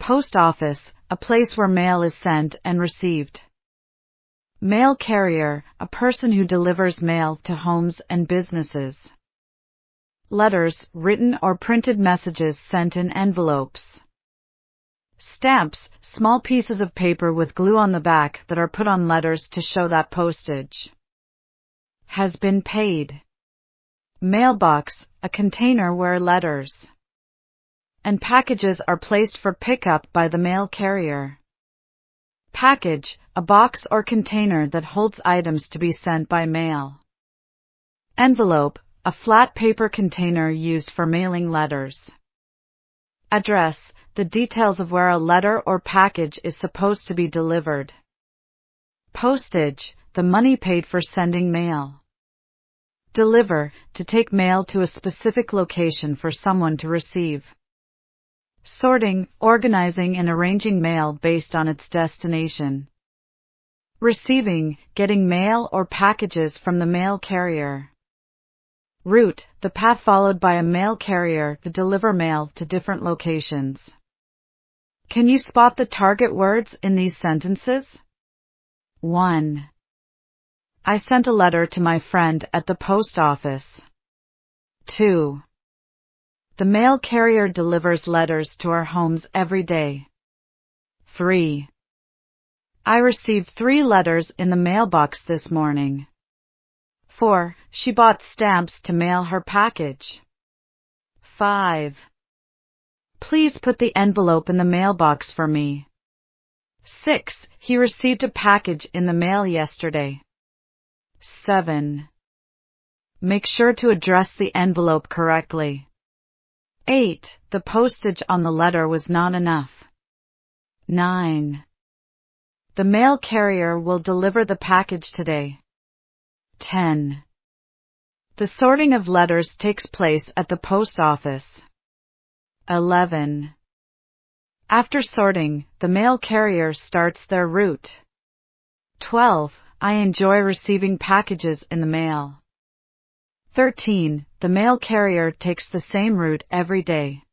Post office, a place where mail is sent and received. Mail carrier, a person who delivers mail to homes and businesses. Letters, written or printed messages sent in envelopes. Stamps, small pieces of paper with glue on the back that are put on letters to show that postage has been paid. Mailbox, a container where letters and packages are placed for pickup by the mail carrier. Package, a box or container that holds items to be sent by mail. Envelope, a flat paper container used for mailing letters. Address, the details of where a letter or package is supposed to be delivered. Postage, the money paid for sending mail. Deliver, to take mail to a specific location for someone to receive. Sorting, organizing and arranging mail based on its destination. Receiving, getting mail or packages from the mail carrier. Route, the path followed by a mail carrier to deliver mail to different locations. Can you spot the target words in these sentences? 1. I sent a letter to my friend at the post office. 2. The mail carrier delivers letters to our homes every day. 3. I received 3 letters in the mailbox this morning. 4. She bought stamps to mail her package. 5. Please put the envelope in the mailbox for me. 6. He received a package in the mail yesterday. 7. Make sure to address the envelope correctly. 8. The postage on the letter was not enough. 9. The mail carrier will deliver the package today. 10. The sorting of letters takes place at the post office. 11. After sorting, the mail carrier starts their route. 12. I enjoy receiving packages in the mail. 13. The mail carrier takes the same route every day.